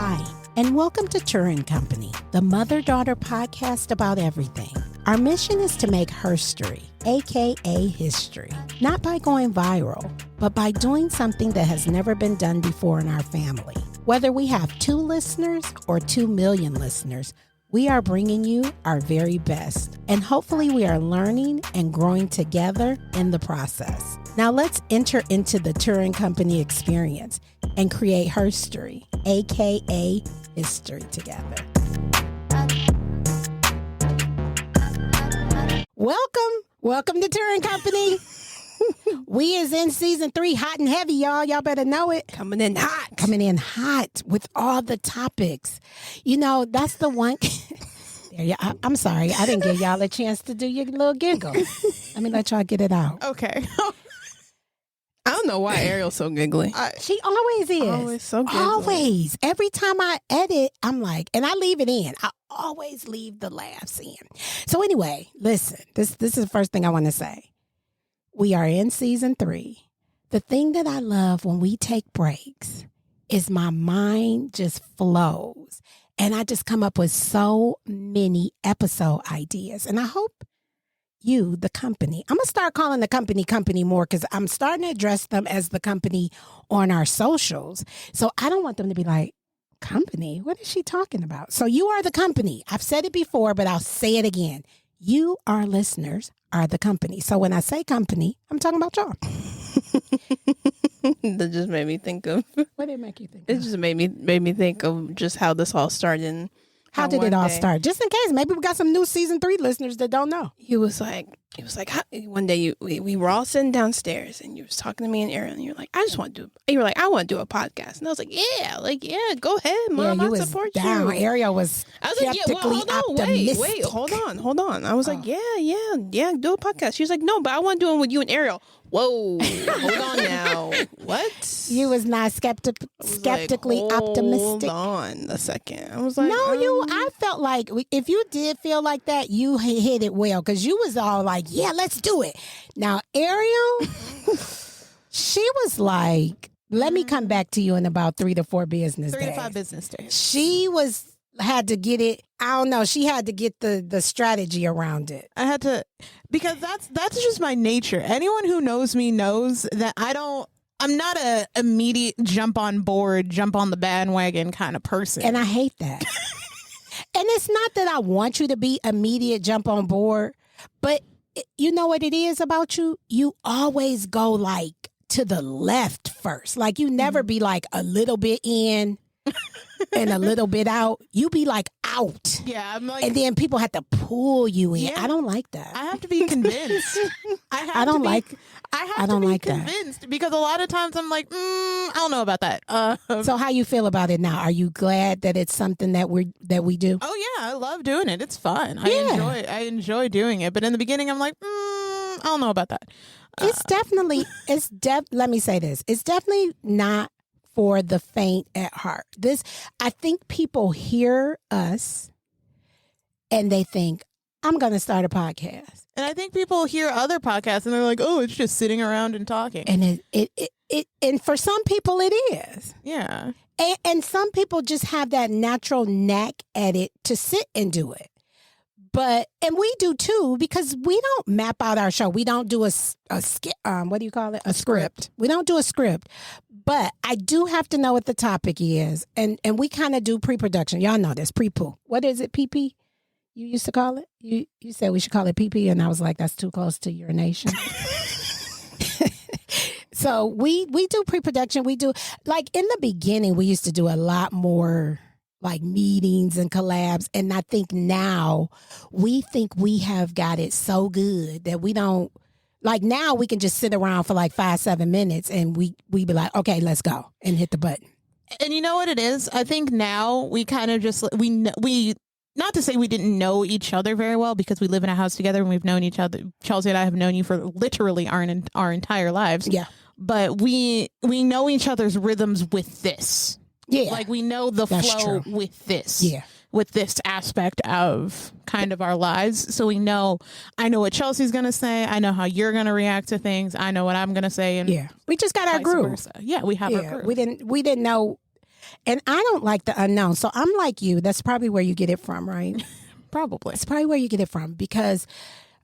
Hi, and welcome to Turra Company, the mother-daughter podcast about everything. Our mission is to make herstory, aka history, not by going viral, but by doing something that has never been done before in our family. Whether we have 2 listeners or 2 million listeners, we are bringing you our very best, and hopefully we are learning and growing together in the process. Now let's enter into the Turra Company experience and create herstory, aka history, together. Welcome to Turra Company. We is in season 3, hot and heavy, y'all. Y'all better know it. Coming in hot with all the topics. You know, that's the one. I'm sorry. I didn't give y'all a chance to do your little giggle. Let me let y'all get it out. Okay. I don't know why Ariel's so giggly. She always is. Always so giggly. Always. Every time I edit, I'm like, and I leave it in. I always leave the laughs in. So anyway, listen, this is the first thing I want to say. We are in season 3. The thing that I love when we take breaks is my mind just flows. And I just come up with so many episode ideas. And I hope you, the company, I'm going to start calling the company more because I'm starting to address them as the company on our socials. So I don't want them to be like, company? What is she talking about? So you are the company. I've said it before, but I'll say it again. You, our listeners, are the company. So when I say company, I'm talking about y'all. That just made me think of. What did it make you think It of? just made me think of just how this all started. And How did it all start? Just in case, maybe we got some new season 3 listeners that don't know. He was like, one day we were all sitting downstairs and you was talking to me and Ariel and you're like, I want to do a podcast. And I was like, yeah, go ahead, Mom. I support you. Ariel was skeptically optimistic. Wait, hold on. I was like, yeah, do a podcast. She was like, no, but I want to do it with you and Ariel. Whoa, hold on now. What? You was not skeptically optimistic. Hold on a second. I was like, no, I felt like if you did feel like that, you hit it well because you was all like, yeah, let's do it. Now, Ariel, she was like, let me come back to you in about 3 to 4 business days. 3 to 5 business days. She had to get it. I don't know. She had to get the strategy around it. I had to, because that's just my nature. Anyone who knows me knows that I'm not a immediate jump on the bandwagon kind of person. And I hate that. And it's not that I want you to be immediate jump on board, but you know what it is about you? You always go like to the left first. Like you never be like a little bit in and a little bit out. You be like out. Yeah, I'm like, and then people have to pull you in. Yeah, I don't like that. I have to be convinced. I don't to be like convinced that. Because a lot of times I'm like, I don't know about that. So how you feel about it now? Are you glad that it's something that we do? Oh yeah, I love doing it. It's fun. Yeah. I enjoy doing it. But in the beginning, I'm like, I don't know about that. Let me say this. It's definitely not for the faint at heart. I think people hear us and they think, I'm going to start a podcast. And I think people hear other podcasts and they're like, oh, it's just sitting around and talking. And and for some people it is. Yeah. And some people just have that natural knack at it to sit and do it. And we do too, because we don't map out our show. We don't do a what do you call it? A script. We don't do a script. But I do have to know what the topic is. And we kind of do pre-production. Y'all know this, pre-poo. What is it, PP? You used to call it? You said we should call it PP, and I was like, that's too close to urination. So we do pre-production. We do, like in the beginning, we used to do a lot more like meetings and collabs. And I think now we think we have got it so good that we don't, like now we can just sit around for like 5-7 minutes and we be like, okay, let's go and hit the button. And you know what it is? I think now we kind of just, we not to say we didn't know each other very well because we live in a house together and we've known each other. Chelsi and I have known you for literally our entire lives. Yeah. But we know each other's rhythms with this. Yeah. Like we know the flow true. with this. Yeah. With this aspect of kind of our lives. So I know what Chelsi's going to say. I know how you're going to react to things. I know what I'm going to say. And yeah. We just got our groove. Versa. Yeah, we have our groove. We didn't know. And I don't like the unknown. So I'm like you. That's probably where you get it from, right? Probably. It's probably where you get it from, because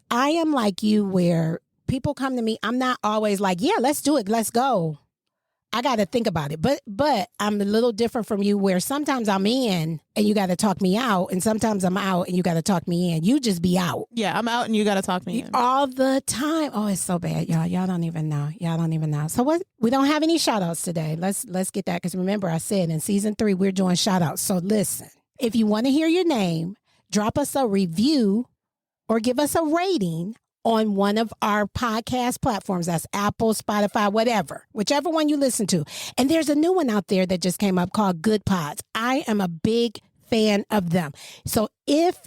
I am like you, where people come to me. I'm not always like, yeah, let's do it. Let's go. I got to think about it. But I'm a little different from you, where sometimes I'm in and you got to talk me out. And sometimes I'm out and you got to talk me in. You just be out. Yeah, I'm out and you got to talk me in. All the time. Oh, it's so bad, y'all. Y'all don't even know. So what? We don't have any shout outs today. Let's get that. Because remember, I said in season 3, we're doing shout outs. So listen, if you want to hear your name, drop us a review or give us a rating on one of our podcast platforms. That's Apple, Spotify, whatever, whichever one you listen to. And there's a new one out there that just came up called Good Pods. I am a big fan of them. So if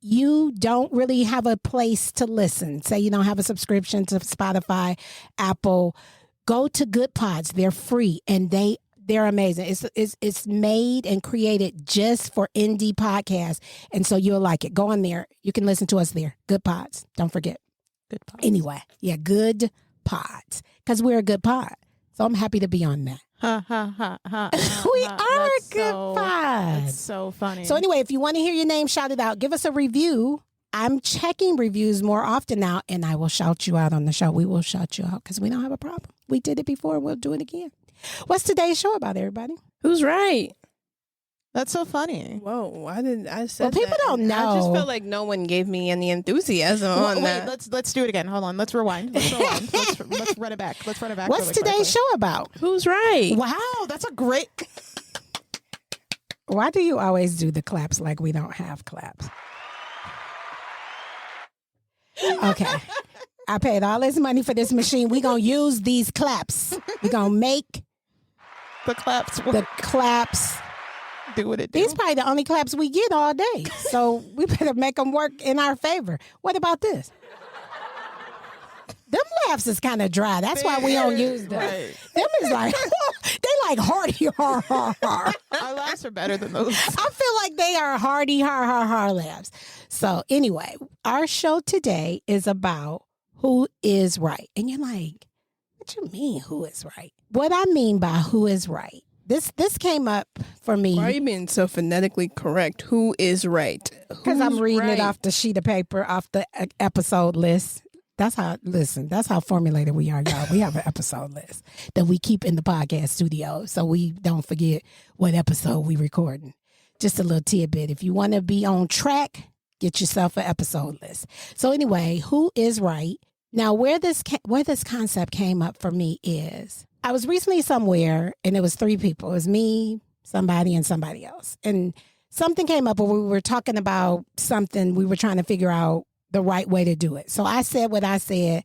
you don't really have a place to listen, say you don't have a subscription to Spotify, Apple, go to Good Pods. They're free and they're amazing. It's made and created just for indie podcasts. And so you'll like it. Go on there. You can listen to us there. Good Pods. Don't forget. Good pods. Anyway, yeah, Good Pods, because we're a good pod. So I'm happy to be on that. Ha, ha, ha, ha, We ha. are That's a good pod. That's so funny. So anyway, if you want to hear your name shouted out, give us a review. I'm checking reviews more often now, and I will shout you out on the show. We will shout you out because we don't have a problem. We did it before, and we'll do it again. What's today's show about, everybody? Who's right? That's so funny. Whoa, why did I say Well, people that? don't know. I just felt like no one gave me any enthusiasm on that. Let's do it again. Hold on. Let's rewind. Let's run it back. Let's run it back. What's really today's quickly. show about? Who's right? Wow, that's a great. Why do you always do the claps like we don't have claps? Okay. I paid all this money for this machine. We're going to use these claps. We're going to make The claps. the claps. Do what it do. These probably the only claps we get all day. So we better make them work in our favor. What about this? Them laughs is kind of dry. That's why we don't use them. Right. Them is like, they like hearty har har har. Our laughs are better than those. I feel like they are hearty har har har laughs. So anyway, our show today is about who is right. And you're like, what you mean who is right? What I mean by who is right. This came up for me. Why are you being so phonetically correct? Who is right? Because I'm reading right? it off the sheet of paper, off the episode list. That's how formulated we are, y'all. We have an episode list that we keep in the podcast studio so we don't forget what episode we recording. Just a little tidbit. If you want to be on track, get yourself an episode list. So anyway, who is right? Now, where this concept came up for me is I was recently somewhere and it was 3 people. It was me, somebody, and somebody else. And something came up where we were talking about something. We were trying to figure out the right way to do it. So I said what I said,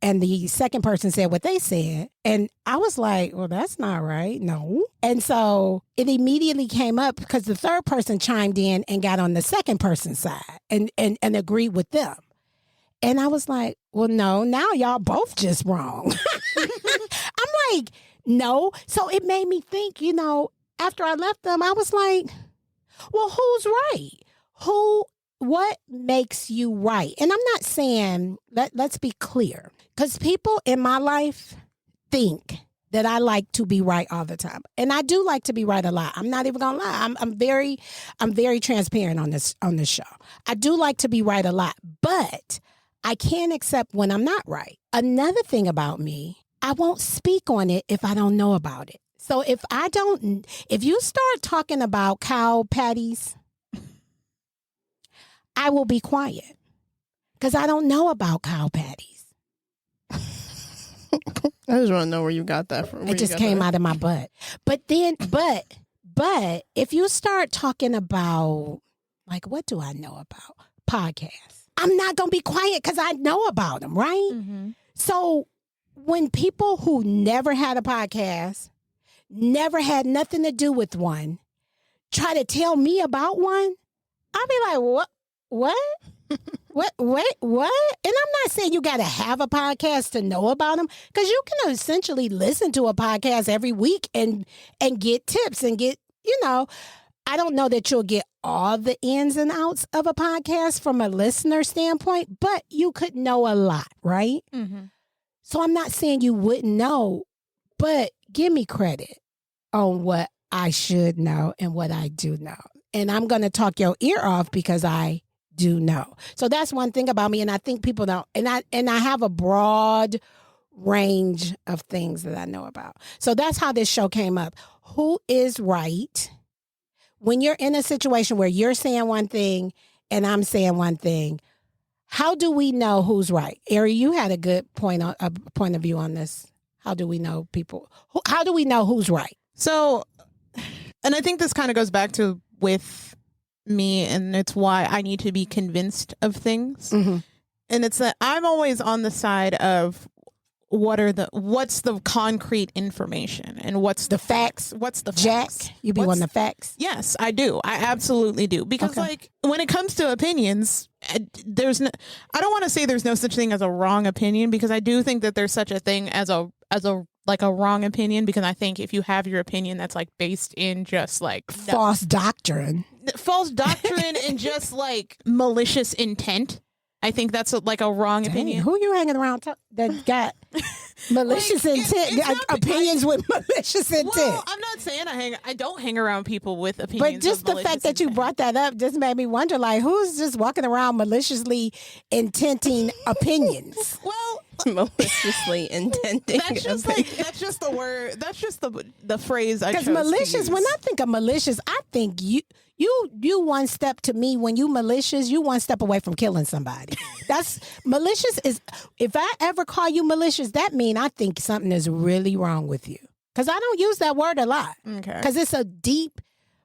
and the second person said what they said. And I was like, well, that's not right. No. And so it immediately came up because the third person chimed in and got on the second person's side and agreed with them. And I was like, well, no, now y'all both just wrong. I'm like, no. So it made me think, after I left them, I was like, well, who's right? What makes you right? And I'm not saying, let's be clear, because people in my life think that I like to be right all the time. And I do like to be right a lot. I'm not even gonna lie. I'm very transparent on this show. I do like to be right a lot, but I can't accept when I'm not right. Another thing about me, I won't speak on it if I don't know about it. So if you start talking about cow patties, I will be quiet because I don't know about cow patties. I just want to know where you got that from. It just came out of my butt. But if you start talking about, like, what do I know about podcasts? I'm not going to be quiet because I know about them, right? Mm-hmm. So when people who never had a podcast, never had nothing to do with one, try to tell me about one, I'll be like, what? What? And I'm not saying you got to have a podcast to know about them, because you can essentially listen to a podcast every week and get tips and get, I don't know that you'll get all the ins and outs of a podcast from a listener standpoint, but you could know a lot, right? Mm-hmm. So I'm not saying you wouldn't know, but give me credit on what I should know and what I do know. And I'm going to talk your ear off because I do know. So that's one thing about me. And I think people don't. And I have a broad range of things that I know about. So that's how this show came up. Who is right when you're in a situation where you're saying one thing and I'm saying one thing? How do we know who's right? Ariel, you had a good point of view on this. How do we know people? How do we know who's right? So, and I think this kind of goes back to with me, and it's why I need to be convinced of things. Mm-hmm. And it's that I'm always on the side of what's the concrete information and what's the facts. What's the facts? Jack, you be on the facts? Yes, I do. I absolutely do. Because like when it comes to opinions, I don't want to say there's no such thing as a wrong opinion, because I do think that there's such a thing as a wrong opinion, because I think if you have your opinion that's like based in just like false doctrine and just like malicious intent, I think that's a wrong opinion. Who you hanging around that got malicious intent? Opinions with malicious intent. Well, I'm not saying I don't hang around people with opinions. But just the fact that you brought that up just made me wonder, like, who's just walking around maliciously intenting opinions? Well, maliciously intending. That's just the word. That's just the phrase I chose. Because malicious, to use. when I think of malicious, I think you one step to me. When you malicious, you one step away from killing somebody. That's malicious. Is if I ever call you malicious, that means I think something is really wrong with you. Because I don't use that word a lot. Okay. Because it's a deep.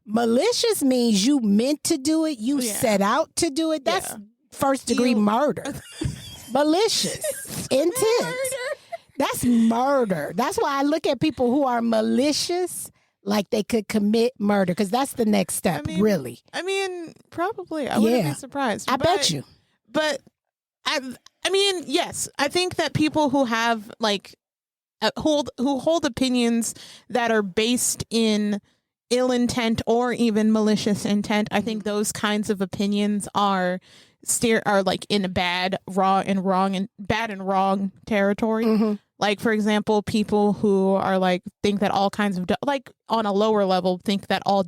Malicious means you meant to do it. You set out to do it. That's first degree murder. Malicious intent. That's murder. That's why I look at people who are malicious like they could commit murder, because that's the next step, really. I mean, probably. I wouldn't be surprised. I bet you. But I mean, yes, I think that people who have like who hold opinions that are based in ill intent or even malicious intent, I think those kinds of opinions are like in a bad and wrong territory. Mm-hmm. Like, for example, people who are like think that all kinds of like on a lower level think that all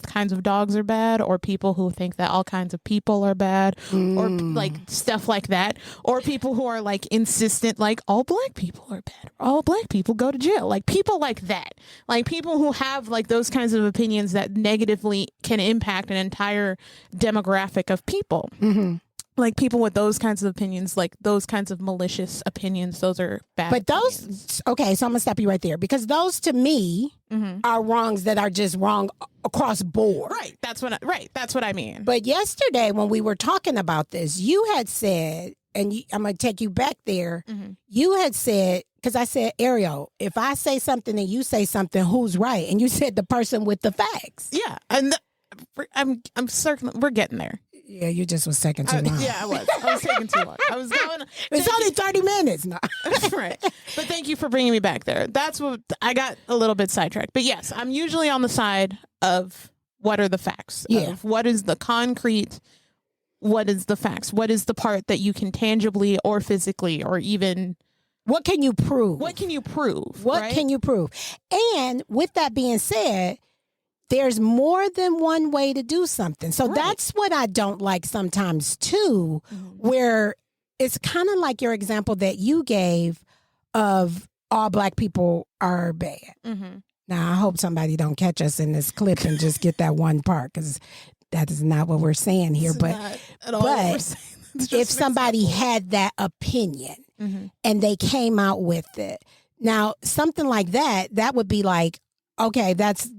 kinds of dogs are bad, or people who think that all kinds of people are bad, or like stuff like that, or people who are like insistent like all black people are bad, all black people go to jail, like people like that, like people who have like those kinds of opinions that negatively can impact an entire demographic of people. Mm-hmm. Like people with those kinds of opinions, like those kinds of malicious opinions, those are bad. But opinions. Okay, so I'm gonna stop you right there, because those to me are wrongs that are just wrong across board. Right. That's what I mean. But yesterday when we were talking about this, you had said, and I'm gonna take you back there. You had said, because I said, Ariel, if I say something and you say something, who's right? And you said the person with the facts. Yeah, and I'm certain we're getting there. Yeah, you just was taking too long. Yeah, I was taking too long. I was going. It's only 30 minutes. No. Right. But thank you for bringing me back there. That's what I got a little bit sidetracked. But yes, I'm usually on the side of what are the facts. Yeah. Of what is the concrete? What is the facts? What is the part that you can tangibly or physically or even? What can you prove? What can you prove? What can you prove? And with that being said, there's more than one way to do something. So that's what I don't like sometimes too, where it's kind of like your example that you gave of all black people are bad. Now, I hope somebody don't catch us in this clip and just get that one part, because that is not what we're saying here. But if somebody had that opinion and they came out with it, now something like that would be like, okay, that's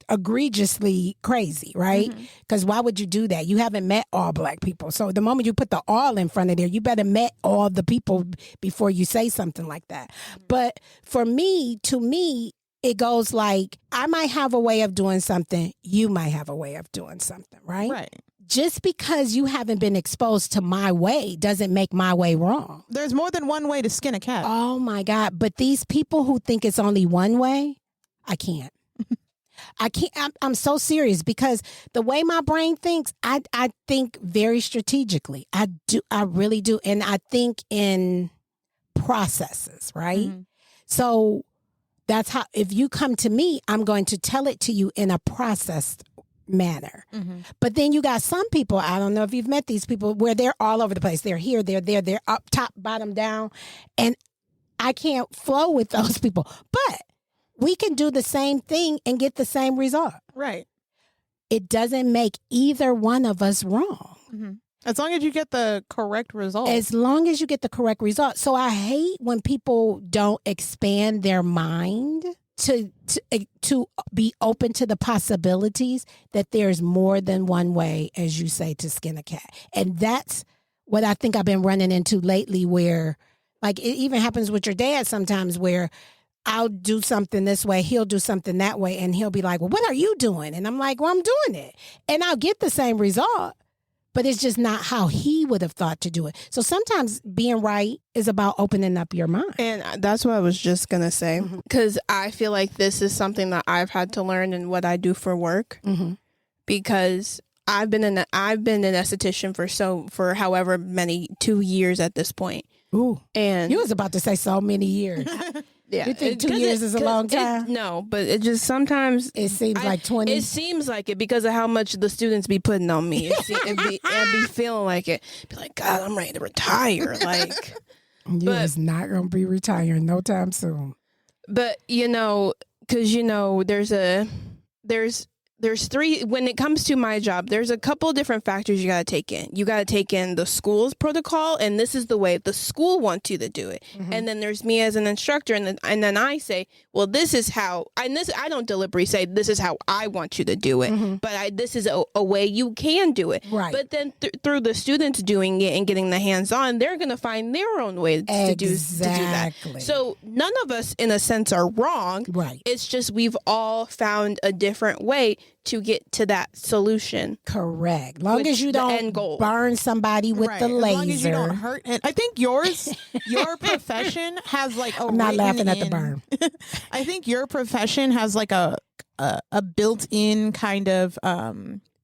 egregiously crazy, right? Because why would you do that? You haven't met all black people. So the moment you put the all in front of there, you better met all the people before you say something like that. But to me, it goes like, I might have a way of doing something. You might have a way of doing something, right? Right. Just because you haven't been exposed to my way doesn't make my way wrong. There's more than one way to skin a cat. Oh my God. But these people who think it's only one way, I can't. I'm so serious, because the way my brain thinks, I think very strategically. I really do. And I think in processes, right? So that's how, if you come to me, I'm going to tell it to you in a processed manner. But then you got some people, I don't know if you've met these people, where they're all over the place. They're here, they're there, they're up, top, bottom, down. And I can't flow with those people. But we can do the same thing and get the same result. Right. It doesn't make either one of us wrong. As long as you get the correct result. As long as you get the correct result. So I hate when people don't expand their mind to be open to the possibilities that there's more than one way, as you say, to skin a cat. And that's what I think I've been running into lately, where like it even happens with your dad sometimes, where I'll do something this way, he'll do something that way, and he'll be like, well, what are you doing? And I'm like, well, I'm doing it. And I'll get the same result, but it's just not how he would have thought to do it. So sometimes being right is about opening up your mind. And that's what I was just going to say, because I feel like this is something that I've had to learn in what I do for work, because I've been an esthetician for however many, 2 years at this point. Ooh. And you was about to say so many years. Yeah, you think 2 years is a long time? No, but it just sometimes it seems like 20. It seems like it because of how much the students be putting on me. It'd be feeling like it. Be like, God, I'm ready to retire. Like, you is not gonna be retiring no time soon. But because there's three, when it comes to my job, there's a couple of different factors you got to take in. You got to take in the school's protocol, and this is the way the school wants you to do it. And then there's me as an instructor, and then I say, well, this is how, and this, I don't deliberately say this is how I want you to do it, but this is a way you can do it. Right. But then through the students doing it and getting the hands-on, they're going to find their own way to do that. So none of us, in a sense, are wrong. Right. It's just we've all found a different way to get to that solution. Correct. Long as you don't burn somebody with the laser. As long as you don't hurt. And I think your profession has like a I'm not laughing at the burn. I think your profession has like a built-in kind of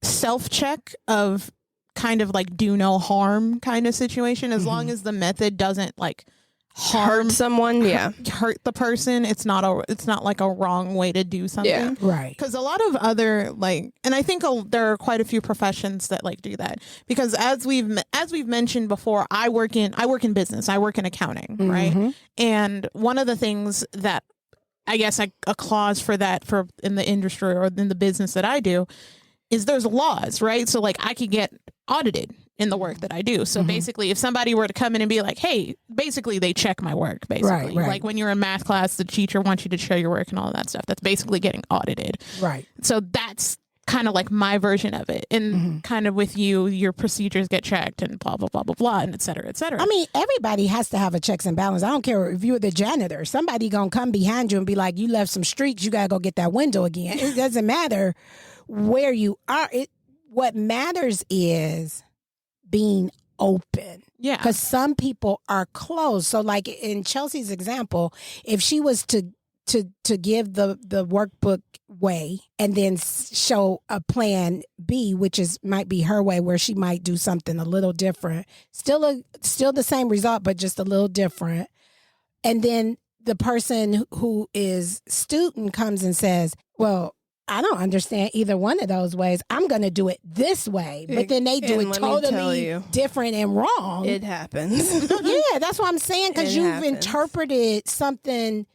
self-check of kind of like do no harm kind of situation. As long as the method doesn't like hurt someone, hurt the person, it's not like a wrong way to do something, right? Because a lot of other and I think there are quite a few professions that like do that, because as we've mentioned before, I work in business, I work in accounting, right? And one of the things that I guess a clause for that for in the industry or in the business that I do is there's laws, right? So like I could get audited in the work that I do. So basically, if somebody were to come in and be like, hey, basically they check my work, basically. Right. Like when you're in math class, the teacher wants you to show your work and all that stuff. That's basically getting audited. Right. So that's kind of like my version of it. And kind of with you, your procedures get checked and blah, blah, blah, blah, blah, and et cetera, et cetera. I mean, everybody has to have a checks and balance. I don't care if you're the janitor. Somebody going to come behind you and be like, you left some streaks. You got to go get that window again. It doesn't matter where you are. What matters is being open. Yeah. Because some people are closed. So like in Chelsi's example, if she was to give the workbook way and then show a plan B, which might be her way, where she might do something a little different, still the same result, but just a little different. And then the person who is student comes and says, well, I don't understand either one of those ways. I'm going to do it this way. But then they do it totally different and wrong. It happens. Yeah, that's what I'm saying. Because you've interpreted something.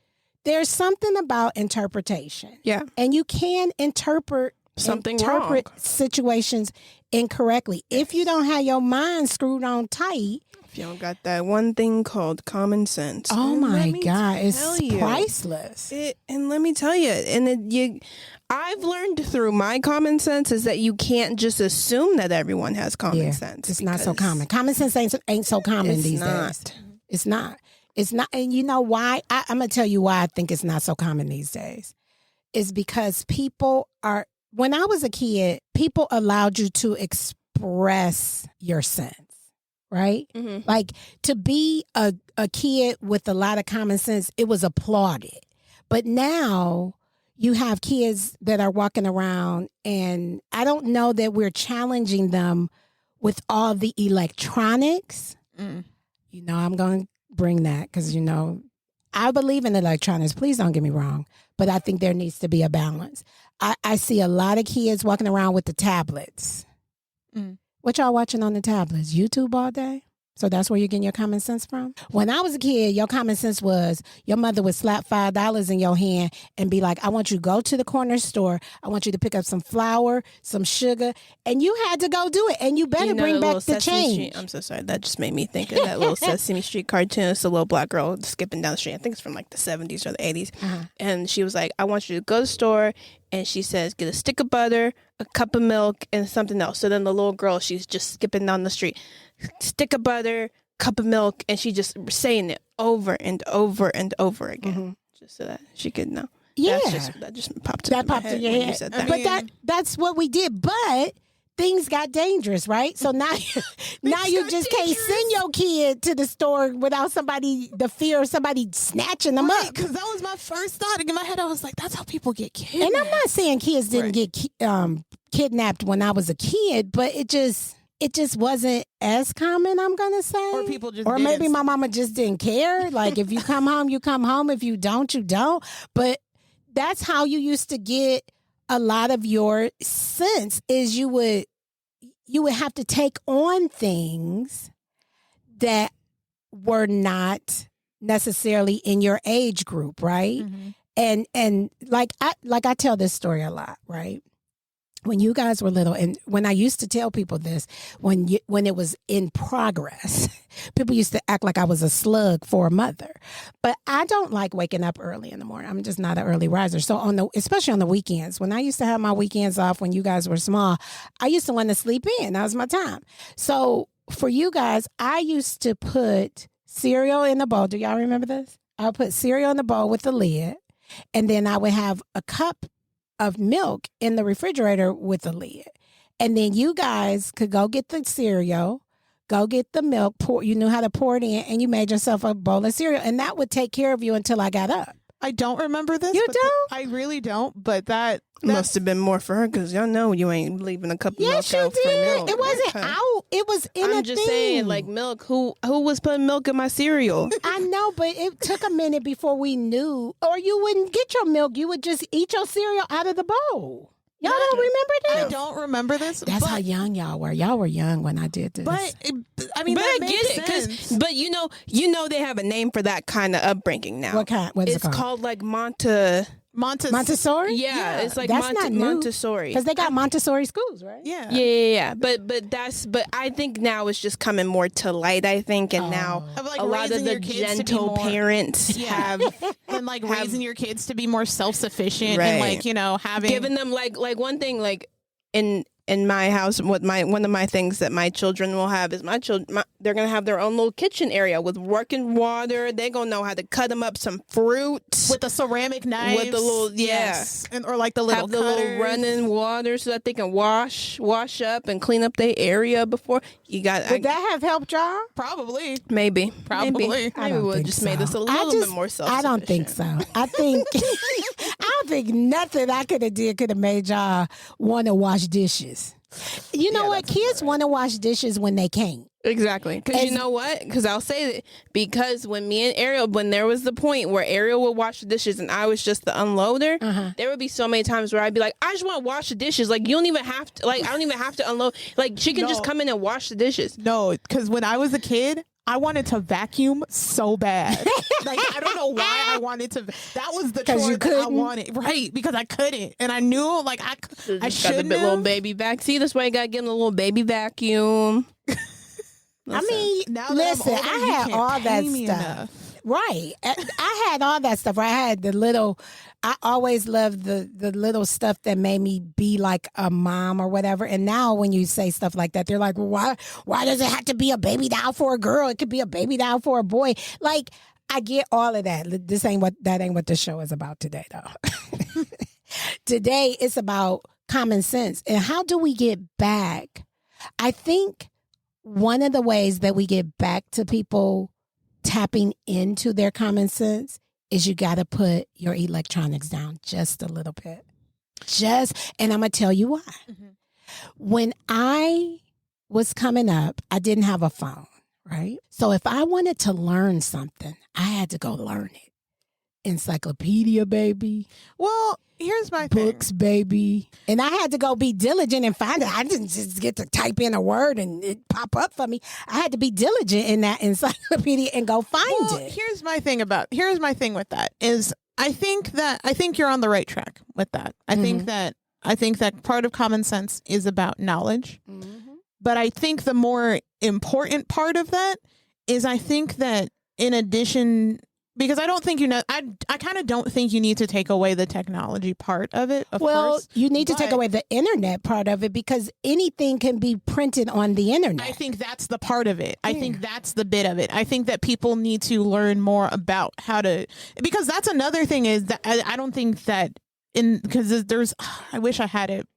There's something about interpretation. Yeah. And you can interpret wrong. Situations incorrectly. If you don't have your mind screwed on tight. If you don't got that one thing called common sense. Oh my God. It's priceless. And let me tell you, I've learned through my common sense is that you can't just assume that everyone has common sense. It's not so common. Common sense ain't so common these days. It's not. It's not. And you know why? I'm going to tell you why I think it's not so common these days. It's because when I was a kid, people allowed you to express your sense, right? Like to be a kid with a lot of common sense, it was applauded. But now you have kids that are walking around, and I don't know that we're challenging them with all the electronics. I'm going to bring that because, I believe in electronics. Please don't get me wrong. But I think there needs to be a balance. I see a lot of kids walking around with the tablets. Mm. What y'all watching on the tablets? YouTube all day? So that's where you're getting your common sense from? When I was a kid, your common sense was your mother would slap $5 in your hand and be like, I want you to go to the corner store. I want you to pick up some flour, some sugar, and you had to go do it. And you better bring back the change. Street, I'm so sorry. That just made me think of that little Sesame Street cartoon. It's a little black girl skipping down the street. I think it's from like the 70s or the 80s. Uh-huh. And she was like, I want you to go to the store. And she says, get a stick of butter, a cup of milk, and something else. So then the little girl, she's just skipping down the street. Stick of butter, cup of milk, and she just saying it over and over and over again, just so that she could know. Yeah, that just popped in my head in your when head. you said that. But that's what we did. But things got dangerous, right? So now you just can't send your kid to the store without the fear of somebody snatching them up. Because that was my first thought. In my head, I was like, that's how people get kidnapped. And I'm not saying kids didn't get kidnapped when I was a kid, but it just wasn't as common, I'm going to say. Or people just Or maybe didn't. my mama just didn't care. Like, if you come home, you come home. If you don't, you don't. But that's how you used to get a lot of your sense, is you would have to take on things that were not necessarily in your age group, right? Mm-hmm. And like I tell this story a lot, right? When you guys were little, and when I used to tell people this, when it was in progress, people used to act like I was a slug for a mother. But I don't like waking up early in the morning. I'm just not an early riser. So especially on the weekends, when I used to have my weekends off when you guys were small, I used to want to sleep in. That was my time. So for you guys, I used to put cereal in the bowl. Do y'all remember this? I would put cereal in the bowl with the lid, and then I would have a cup of milk in the refrigerator with a lid. And then you guys could go get the cereal, go get the milk, you knew how to pour it in, and you made yourself a bowl of cereal. And that would take care of you until I got up. I don't remember this. You don't? I really don't. But that must have been more for her, because y'all know you ain't leaving a cup of milk Yes, you out for did. milk. It wasn't out. It was in I'm a just thing. saying, like, milk. Who was putting milk in my cereal? I know, but it took a minute before we knew. Or you wouldn't get your milk. You would just eat your cereal out of the bowl. Y'all don't remember that? I don't remember this. That's how young y'all were. Y'all were young when I did this. But I mean, But that I makes get it, sense. but you know they have a name for that kind of upbringing now. What kind? What is It's it called? called like Montessori? Yeah, it's like That's not new. Montessori. Because they got Montessori schools, right? Yeah. Yeah. But I think now it's just coming more to light. I think, and now Of, like, a lot of raising the your kids to be gentle more- parents have And like raising your kids to be more self-sufficient Right. and like, having given them like one thing, like in my house, one of my things that my children will have is they're gonna have their own little kitchen area with working water. They're gonna know how to cut them up some fruit with the ceramic knives, with the little and or like the little have the little cutters. running water so that they can wash up and clean up their area before you got. Would that have helped y'all? Probably. Maybe. Probably. I Maybe don't would think just so. made us a little bit more self-sufficient. I don't think so. I think I don't think nothing I could have made y'all want to wash dishes. You know what? Kids want to wash dishes when they can't. Exactly. Because you know what? Because I'll say that because when me and Ariel, when there was the point where Ariel would wash the dishes and I was just the unloader, there would be so many times where I'd be like, I just want to wash the dishes. Like, you don't even have to, like, I don't even have to unload. Like, she can just come in and wash the dishes. No, because when I was a kid, I wanted to vacuum so bad. Like, I don't know why I wanted to. That was the chore you that I couldn't? wanted. Right, because I couldn't. And I knew, like, I Got the shouldn't little have. baby vac. See, that's why you got to get him a little baby vacuum. I mean, Now that I'm listen, older, I you had can't all that pay me stuff. enough. Right. I had all that stuff. I had the little, I always loved the little stuff that made me be like a mom or whatever. And now when you say stuff like that, they're like, well, why does it have to be a baby doll for a girl? It could be a baby doll for a boy. Like, I get all of that. That ain't what the show is about today, though. Today, it's about common sense. And how do we get back? I think one of the ways that we get back to people tapping into their common sense is you got to put your electronics down just a little bit. And I'm going to tell you why. Mm-hmm. When I was coming up, I didn't have a phone, right? So if I wanted to learn something, I had to go learn it. encyclopedia, baby. Well, here's my thing. Books, baby. And I had to go be diligent and find it. I didn't just get to type in a word and it pop up for me. I had to be diligent in that encyclopedia and go find it. Here's my thing with that is I think you're on the right track with that. I think that part of common sense is about knowledge. But I think the more important part of that is I think that in addition, because I don't think I kind of don't think you need to take away the technology part of it. Of course, you need to take away the internet part of it because anything can be printed on the internet. I think that's the part of it. I think that's the bit of it. I think that people need to learn more about how to, because that's another thing is that I don't think that because there's, I wish I had it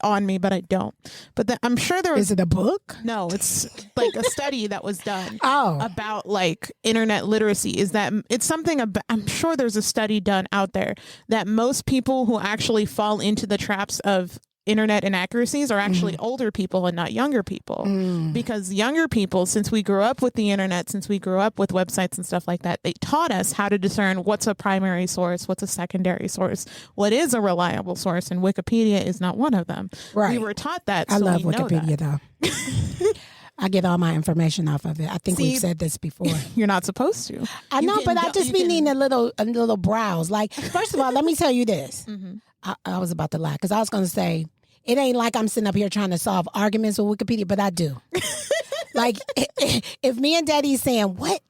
on me, but I don't. But I'm sure there was. Is it a book? No, it's like a study that was done about like internet literacy. Is that it's something about? I'm sure there's a study done out there that most people who actually fall into the traps of internet inaccuracies are actually older people and not younger people, because younger people, since we grew up with the internet, since we grew up with websites and stuff like that, they taught us how to discern what's a primary source, what's a secondary source, what is a reliable source, and Wikipedia is not one of them. Right. We were taught that. I love Wikipedia though. I get all my information off of it. I think we've said this before. You're not supposed to. I know, but I just be needing a little browse. Like, first of all, let me tell you this. I was about to lie because I was going to say, it ain't like I'm sitting up here trying to solve arguments with Wikipedia, but I do. Like, if me and Daddy's saying, what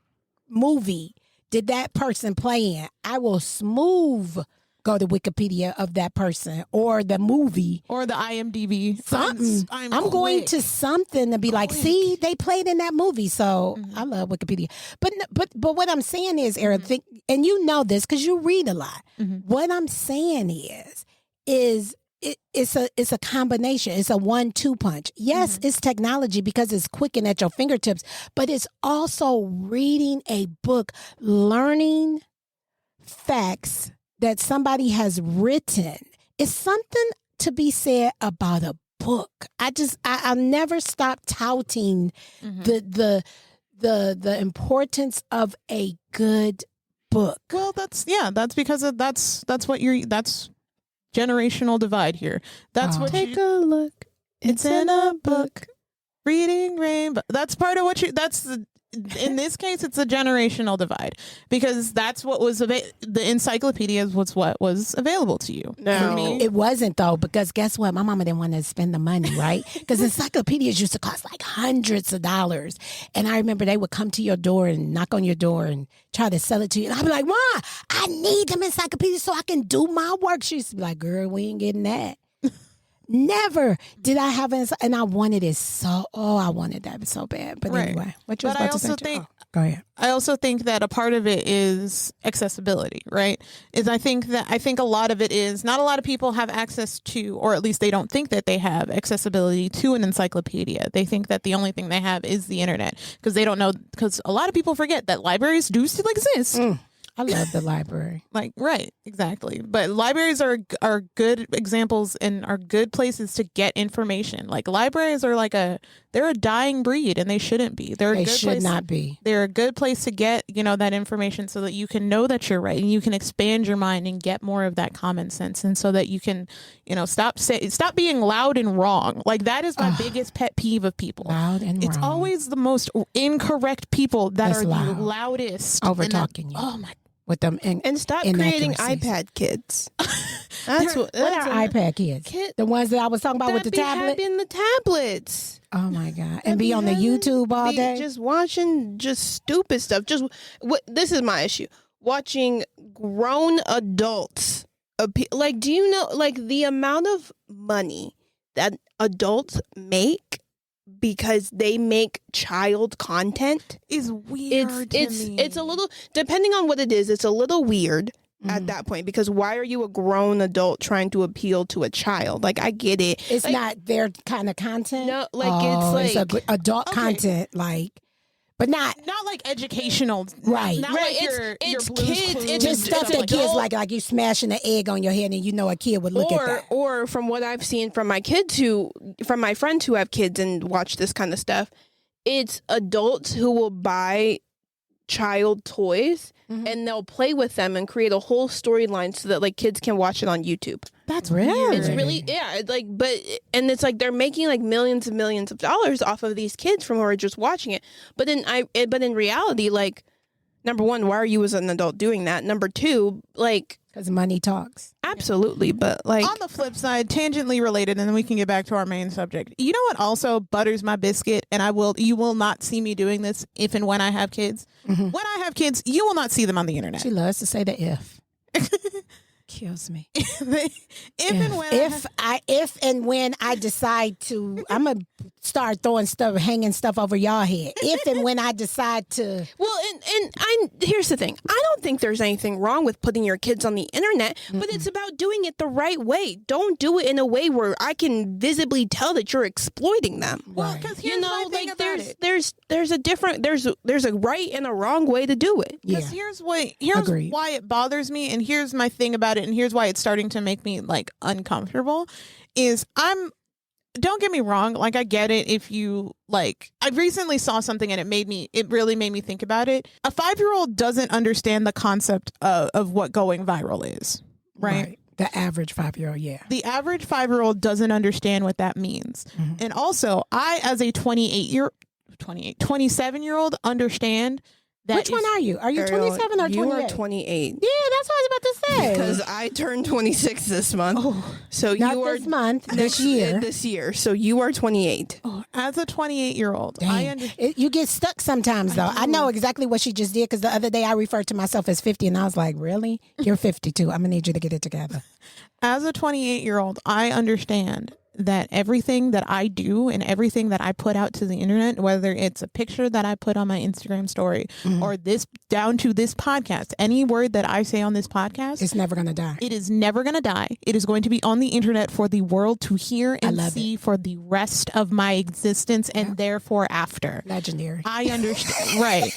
movie did that person play in? I will go to Wikipedia of that person or the movie. Or the IMDb. Something. I'm going to something to be like, see, they played in that movie. So I love Wikipedia. But what I'm saying is, Ariel, and you know this because you read a lot. What I'm saying is it's a combination. It's a 1-2 punch. Yes, it's technology because it's quick and at your fingertips, but it's also reading a book, learning facts that somebody has written. It's something to be said about a book. I'll never stop touting the importance of a good book. Well, that's because that's generational divide here. That's what take a look. It's in a book. Reading Rainbow. That's part of in this case, it's a generational divide because that's what was the encyclopedia was what was available to you. No, for me, it wasn't though, because guess what? My mama didn't want to spend the money, right? Because encyclopedias used to cost like hundreds of dollars. And I remember they would come to your door and knock on your door and try to sell it to you. And I'd be like, Ma, I need them encyclopedias so I can do my work. She used to be like, girl, we ain't getting that. Never did I have and I wanted it I wanted that so bad. But anyway, what you was about to say? Go ahead. I also think that a part of it is accessibility, right? I think a lot of it is not a lot of people have access to, or at least they don't think that they have accessibility to an encyclopedia. They think that the only thing they have is the internet because they don't know, because a lot of people forget that libraries do still exist. I love the library. Right, exactly. But libraries are good examples and are good places to get information. Like libraries are they're a dying breed and they shouldn't be. They should not be. They're a good place to get, that information so that you can know that you're right and you can expand your mind and get more of that common sense, and so that you can, stop being loud and wrong. Like that is my biggest pet peeve of people. Loud and it's wrong. Always the most incorrect people that are the loudest. Over talking you. Oh my. With them and stop creating iPad kids. What are iPad kids? The ones that I was talking about with the tablet? In the tablets. Oh my God. And be on the YouTube all day? Just watching stupid stuff. This is my issue. Watching grown adults. Do you know, the amount of money that adults make because they make child content is weird. It's a little, depending on what it is, it's a little weird at that point, because why are you a grown adult trying to appeal to a child? I get it. It's not their kind of content. No, it's adult content, but not educational, right? Not it's kids. It's just stuff that kids like you smashing an egg on your head, and a kid would look at that. Or from what I've seen from my friends who have kids and watch this kind of stuff, it's adults who will buy child toys and they'll play with them and create a whole storyline so that like kids can watch it on YouTube. That's Really? It's really, yeah, it's like, and it's like they're making like millions and millions of dollars off of these kids from who are just watching it. But in reality, like, number one, why are you as an adult doing that? Number two, like, because money talks. absolutely, but like on the flip side, tangentially related, and then we can get back to our main subject. You know what also butters my biscuit, and you will not see me doing this if and when I have kids. When I have kids, you will not see them on the internet. She loves to say the if. Kills me. If and when I decide to, I'm gonna start throwing stuff, hanging stuff over y'all head. If and when I decide to. well, here's the thing. I don't think there's anything wrong with putting your kids on the internet, but it's about doing it the right way. Don't do it in a way where I can visibly tell that you're exploiting them. Well, because here's my thing like about it. there's a right and a wrong way to do it. Yeah. Because here's Agreed. why it bothers me, and here's my thing about it, and here's why it's starting to make me like uncomfortable. Don't get me wrong, like I get it if you like. I recently saw something and it really made me think about it. A 5-year-old doesn't understand the concept of what going viral is, right? The average 5-year-old, yeah. The average 5-year-old doesn't understand what that means. And also, I as a 27-year-old understand that. Which one are you? Are you Ariel, 27 or 28? You are 28. Yeah, that's what I was about to say. Because I turned 26 this month. So Not you are this month, this year. This year. So you are 28. As a 28-year-old, I understand. You get stuck sometimes, though. I know exactly what she just did because the other day I referred to myself as 50 and I was like, really? You're 52. I'm going to need you to get it together. As a 28-year-old, I understand that everything that I do and everything that I put out to the internet, whether it's a picture that I put on my Instagram story or this down to this podcast, any word that I say on this podcast, It's never going to die. it is never going to die. It is going to be on the internet for the world to hear and see for the rest of my existence and therefore after. Legendary. I understand. Right.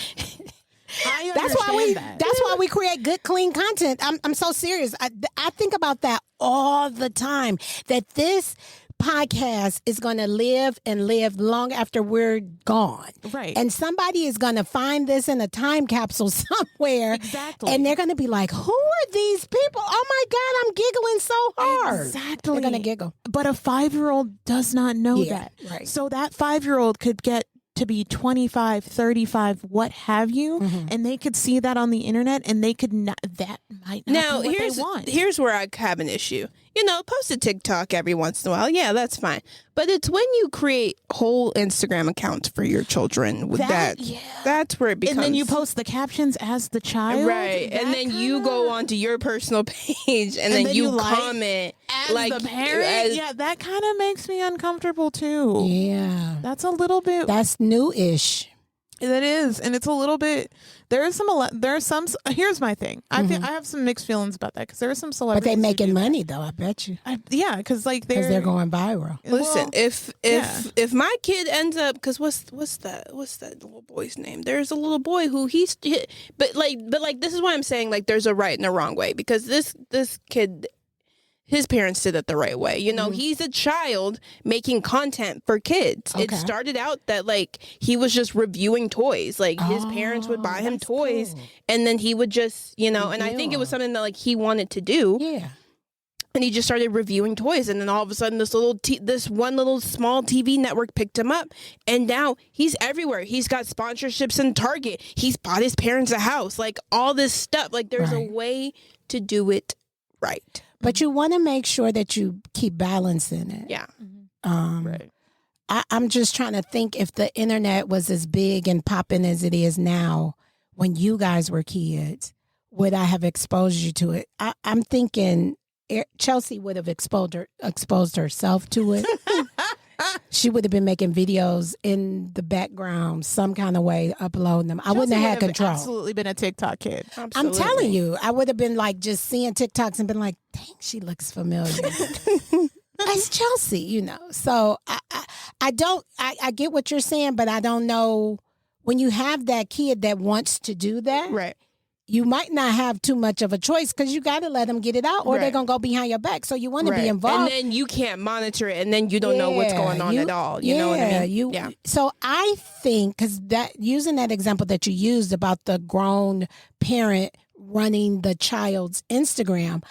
I That's why that. That's why we create good, clean content. I'm so serious. I think about that all the time. That this podcast is going to live and live long after we're gone. Right. And somebody is going to find this in a time capsule somewhere. Exactly. And they're going to be like, who are these people? Oh my God, I'm giggling so hard. Exactly. They're going to giggle. But a 5-year-old does not know that. Right. So that 5-year-old could get to be 25, 35, what have you, and they could see that on the internet, and they could not. That might not Now, be what they want. here's where I have an issue. Post a TikTok every once in a while. Yeah, that's fine. But it's when you create whole Instagram accounts for your children. That's where it becomes. And then you post the captions as the child, right? And then you go onto your personal page, and then you comment as like the parent. Yeah, that kind of makes me uncomfortable too. Yeah. That's a little bit. That's new-ish. That is, and it's a little bit. Here's my thing. I have some mixed feelings about that because there are some But celebrities. they making money, though, I bet you. Because Because they're going viral. Listen, if my kid ends up, because what's that little boy's name? There's a little boy who but this is why I'm saying like there's a right and a wrong way, because this kid, his parents did it the right way. He's a child making content for kids. Okay. It started out that like he was just reviewing toys. Like his parents would buy him toys, cool. and then he would just, and I think it was something that like he wanted to do. Yeah. And he just started reviewing toys, and then all of a sudden, this one little small TV network picked him up, and now he's everywhere. He's got sponsorships in Target. He's bought his parents a house, like all this stuff. Like there's a way to do it right. But you want to make sure that you keep balancing it. Yeah. right. I'm just trying to think if the internet was as big and popping as it is now when you guys were kids, would I have exposed you to it? I'm thinking Chelsi would have exposed herself to it. She would have been making videos in the background, some kind of way, uploading them. I wouldn't have had control. Absolutely been a TikTok kid. Absolutely. I'm telling you, I would have been like just seeing TikToks and been like, dang, she looks familiar. That's Chelsi, So I get what you're saying, but I don't know when you have that kid that wants to do that. Right. you might not have too much of a choice because you got to let them get it out or they're going to go behind your back. So you want to be involved. And then you can't monitor it and then you don't know what's going on at all. You know what I mean? So I think, because using that example that you used about the grown parent running the child's Instagram,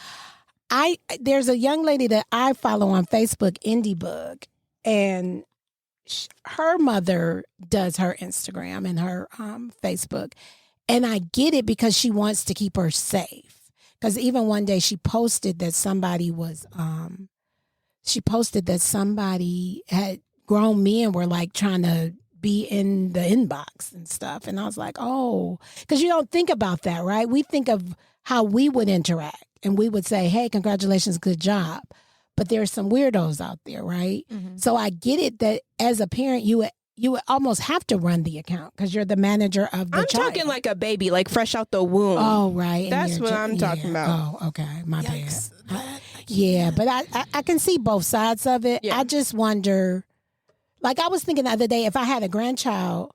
there's a young lady that I follow on Facebook, IndieBug, and her mother does her Instagram and her Facebook. And I get it because she wants to keep her safe. Because even one day she posted that somebody had grown men were like trying to be in the inbox and stuff. And I was like, oh, because you don't think about that, right? We think of how we would interact and we would say, hey, congratulations, good job. But there's some weirdos out there, right? Mm-hmm. So I get it that as a parent, you would almost have to run the account because you're the manager of the child. I'm talking like a baby, like fresh out the womb. Oh, right. That's what I'm talking about. Oh, okay. My bad. But I can see both sides of it. Yeah. I just wonder, like I was thinking the other day, if I had a grandchild,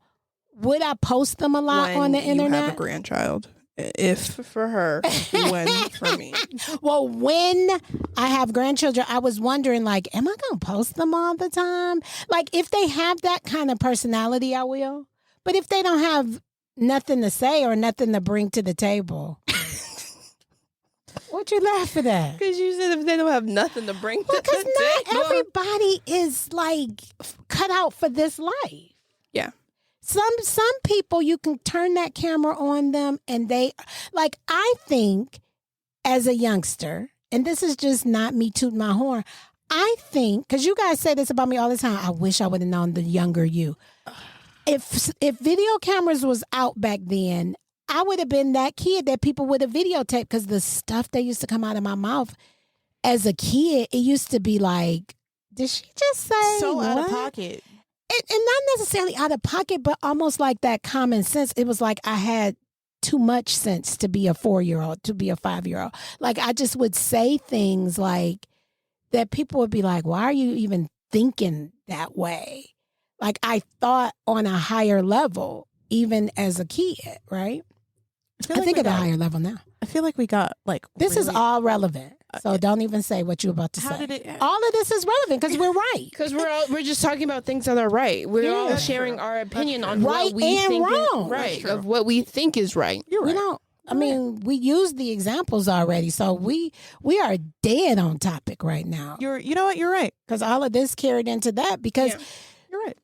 would I post them a lot on the internet? You have a grandchild. If for her, when for me. Well, when I have grandchildren, I was wondering, like, am I going to post them all the time? Like, if they have that kind of personality, I will. But if they don't have nothing to say or nothing to bring to the table, what you laughing at? Because you said if they don't have nothing to bring to the table. Because not everybody is, like, cut out for this life. Yeah. Some people, you can turn that camera on them and they, like, I think as a youngster, and this is just not me tooting my horn, I think, because you guys say this about me all the time, I wish I would have known the younger you. If video cameras was out back then, I would have been that kid that people would have videotaped, because the stuff that used to come out of my mouth as a kid, it used to be like, did she just say so what? Out of pocket? And not necessarily out of pocket, but almost like that common sense. It was like I had too much sense to be a 4-year-old, to be a 5-year-old. Like I just would say things like that people would be like, why are you even thinking that way? Like I thought on a higher level, even as a kid, right? I think at a higher level now. I feel like we got like this is all relevant. So don't even say what you're about to say. All of this is relevant because we're right. Because we're just talking about things that are right. We're all sharing our opinion on what we think wrong. Is right. Of what we think is right. You're right. You know, I mean, we used the examples already, so we are dead on topic right now. You know what? You're right. Because all of this carried into that. Because you're right.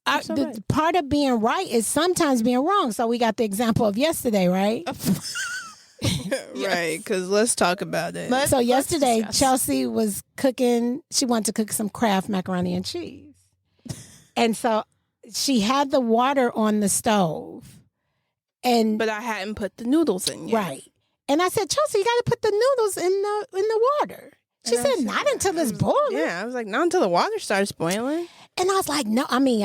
The part of being right is sometimes being wrong. So we got the example of yesterday, right? Right, because let's talk about it. So yesterday, Chelsi was cooking. She wanted to cook some Kraft macaroni and cheese. And so she had the water on the stove. But I hadn't put the noodles in yet. Right. And I said, Chelsi, you got to put the noodles in the water. She said, not until it's boiling. Yeah, I was like, not until the water starts boiling. And I was like, no, I mean,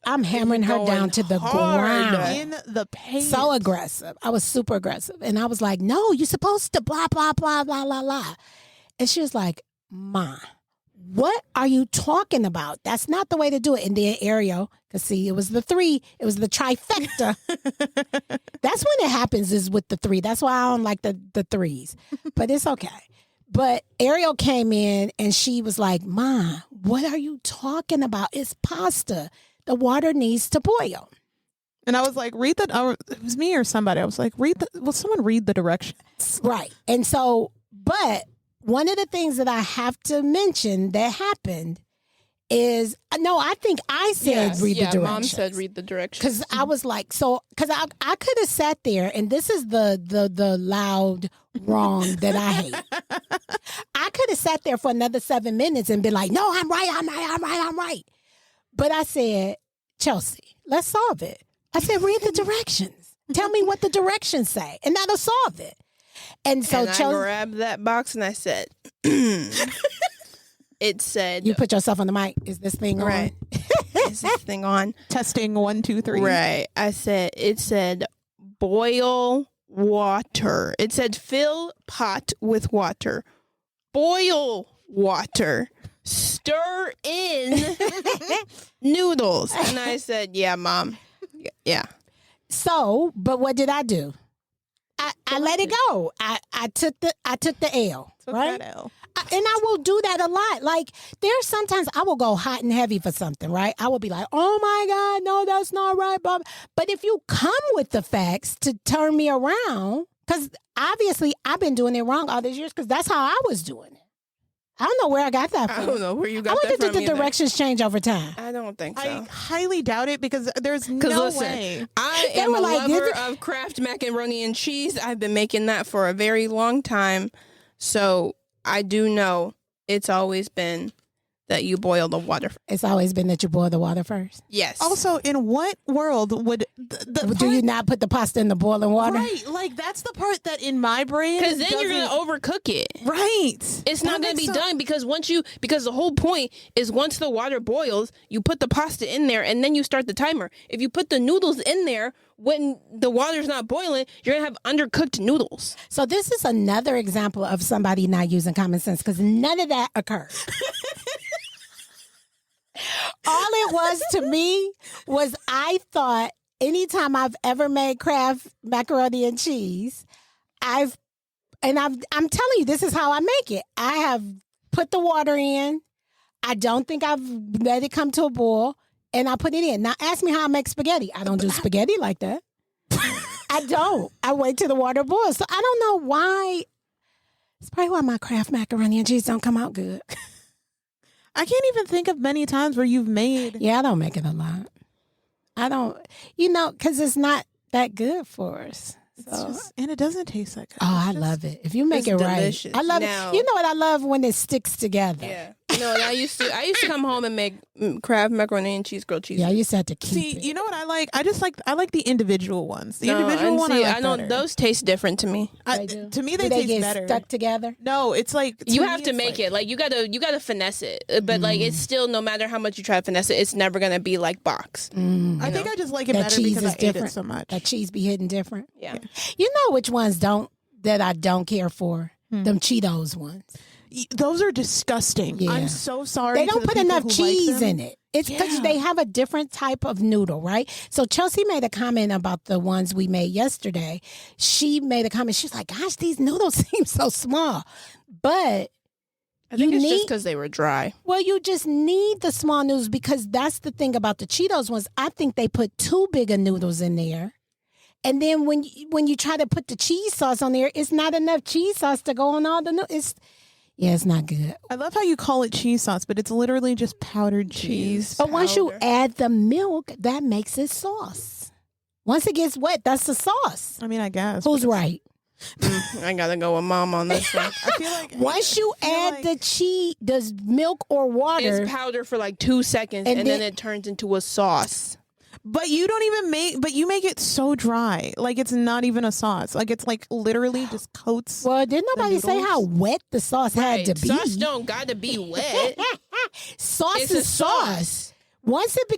I'm hammering her down to the ground. In the paint. So aggressive. I was super aggressive. And I was like, no, you're supposed to blah, blah, blah, blah, blah, blah. And she was like, Ma, what are you talking about? That's not the way to do it. And then Ariel, because see, it was the trifecta. That's when it happens, is with the 3. That's why I don't like the 3s. But it's okay. But Ariel came in and she was like, Ma, what are you talking about? It's pasta. The water needs to boil. And I was like, it was me or somebody. I was like, will someone read the directions? Right. And so, but one of the things that I have to mention that happened is, no, I think I said read the directions. Mom said read the directions. Because I was like, because I could have sat there, and this is the loud wrong that I hate. I could have sat there for another 7 minutes and been like, no, I'm right. But I said, Chelsi, let's solve it. I said, read the directions. Tell me what the directions say, and that'll solve it. And so I grabbed that box and I said, it said, you put yourself on the mic. Is this thing on? Right. Is this thing on? Testing 1, 2, 3. Right. It said boil water. It said fill pot with water. Boil water. Stir in noodles. And I said, yeah, Mom. Yeah. So, but what did I do? I let it go. I took the L, Took right? that L. And I will do that a lot. Like, there's sometimes I will go hot and heavy for something, right? I will be like, oh my God, no, that's not right, Bob. But if you come with the facts to turn me around, because obviously I've been doing it wrong all these years because that's how I was doing it. I don't know where I got that from. I don't know where you I got wonder that from. if the either. directions change over time. I don't think so. I highly doubt it because there's no listen, way. I They am were a like, lover of Kraft macaroni and cheese. I've been making that for a very long time. So I do know it's always been that you boil the water. It's always been that you boil the water first. Yes. Also, in what world would the Do you not put the pasta in the boiling water? Right, like that's the part that in my brain because then you're doesn't- going to overcook it. right. It's not going to be done because because the whole point is once the water boils, you put the pasta in there and then you start the timer. If you put the noodles in there when the water's not boiling, you're going to have undercooked noodles. So this is another example of somebody not using common sense because none of that occurred. All it was to me was I thought anytime I've ever made Kraft macaroni and cheese, I'm telling you, this is how I make it. I have put the water in. I don't think I've let it come to a boil, and I put it in. Now ask me how I make spaghetti. I don't do spaghetti like that. I don't. I wait till the water boils. So I don't know why. It's probably why my Kraft macaroni and cheese don't come out good. I can't even think of many times where you've made. Yeah, I don't make it a lot. I don't, because it's not that good for us. So. And it doesn't taste that good. Oh, I love it. If you make It's it delicious. right, I love Now- it. You know what I love when it sticks together. Yeah. You know, I used to come home and make Kraft macaroni and cheese, grilled cheese. Yeah, I used to have to keep See, it. you know what I like? I like the individual ones. The individual one I like better. Those taste different to me. They do. To me, Do they they taste get better. stuck together? No, it's like You me, have to it's make like- it like you gotta finesse it, but like it's still no matter how much you try to finesse it, it's never gonna be like box. I think I just like it That better cheese because is I ate different. it so much. That cheese be hitting different. Yeah. You know which ones that I don't care for? Them Cheetos ones. Those are disgusting. Yeah. I'm so sorry. They to don't the put people enough who like cheese them. in it. It's because Yeah. they have a different type of noodle, right? So Chelsi made a comment about the ones we made yesterday. She made a comment. She's like, gosh, these noodles seem so small. But I think it's just need- because they were dry. well, you just need the small noodles because that's the thing about the Cheetos ones. I think they put too big of noodles in there. And then when you try to put the cheese sauce on there, it's not enough cheese sauce to go on all the noodles. It's not good. I love how you call it cheese sauce, but it's literally just powdered cheese. But once you Powder. add the milk, that makes it sauce. Once it gets wet, that's the sauce. I mean, I guess. Who's but right? I gotta go with mom on this one. I feel like Once you I feel add like- the cheese, the milk or water, It's powder for like 2 seconds, And and then then- it turns into a sauce. But you don't even you make it so dry. Like it's not even a sauce. Like it's like literally just coats. well, didn't nobody say how noodles? wet the sauce had to be? Sauce don't gotta be wet. Sauce It's is a sauce. Once it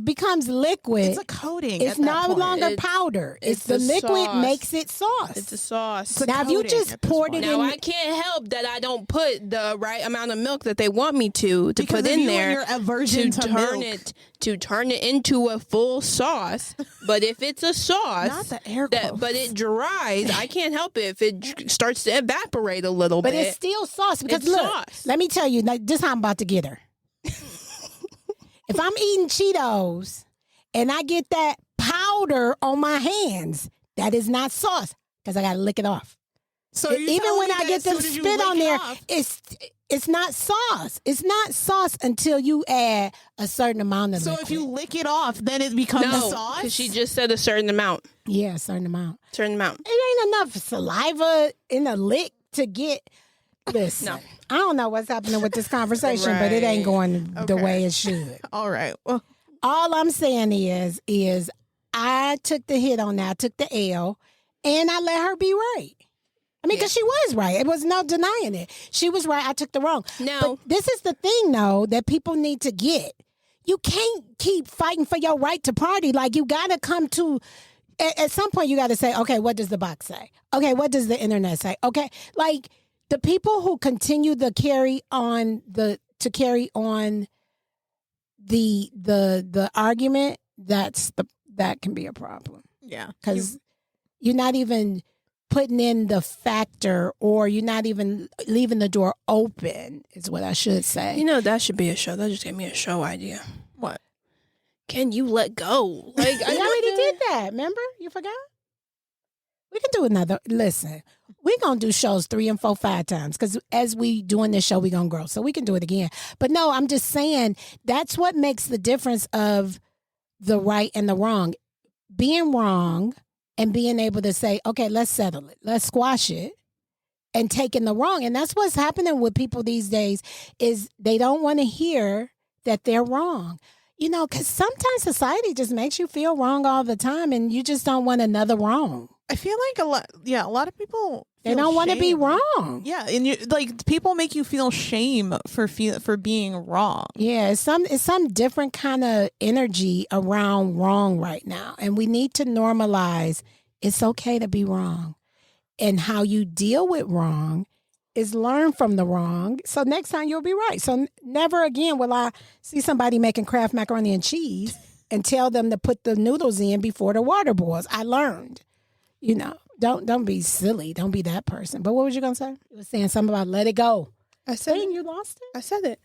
becomes liquid, It's a coating. it's at that no point. longer It's- powder. It's it's the the liquid sauce. makes it sauce. It's a sauce. It's a Now, if you coating just at this poured it point. Now in, I can't help that I don't put the right amount of milk that they want me to Because put of in you there and your aversion to turn milk. it into a full sauce. But if it's a sauce, Not the air quotes. but it dries, I can't help it if it starts to evaporate a little but bit. it's still sauce because It's look, sauce. let me tell you, like, this how I'm about to get her. If I'm eating Cheetos and I get that powder on my hands, that is not sauce because I got to lick it off. So you're Even telling when me I that get as the soon as you spit lick on it there, off- it's not sauce. It's not sauce until you add a certain amount of So liquid. if you lick it off, then it becomes no, sauce. because she just said a certain amount. Yeah, a certain amount. Certain amount. It ain't enough saliva in a lick to get. Listen, No. I don't know what's happening with this conversation, but it ain't Right. going the Okay. way it should. All right. Well, All I'm saying is I took the hit on that, I took the L, and I let her be right. I mean, because she was right. It was no denying it. She was right. I took the wrong. Now- But this is the thing, though, that people need to get. You can't keep fighting for your right to party. Like, you got to come to, at some point, you got to say, okay, what does the box say? Okay, what does the internet say? Okay, like, the people who continue to carry on the argument, that can be a problem yeah. because you're not even putting in the factor, or you're not even leaving the door open, is what I should say. You know, that should be a show. That just gave me a show idea. What? Can you let go? Like, I already did that. Remember? You forgot? We can do another. Listen, we're going to do shows 3 and 4, 5 times, because as we doing this show, we're going to grow. So we can do it again. But no, I'm just saying that's what makes the difference of the right and the wrong. Being wrong and being able to say, okay, let's settle it. Let's squash it, and taking the wrong. And that's what's happening with people these days, is they don't want to hear that they're wrong. You know, because sometimes society just makes you feel wrong all the time, and you just don't want another wrong. I feel like a lot of people, They don't want to be wrong. Yeah, and you like people make you feel shame for being wrong. Yeah, it's some different kind of energy around wrong right now, and we need to normalize it's okay to be wrong, and how you deal with wrong is learn from the wrong. So next time you'll be right. So never again will I see somebody making Kraft macaroni and cheese and tell them to put the noodles in before the water boils. I learned. You know, don't be silly. Don't be that person. But what was you going to say? You were saying something about let it go. I said You lost it? I said it.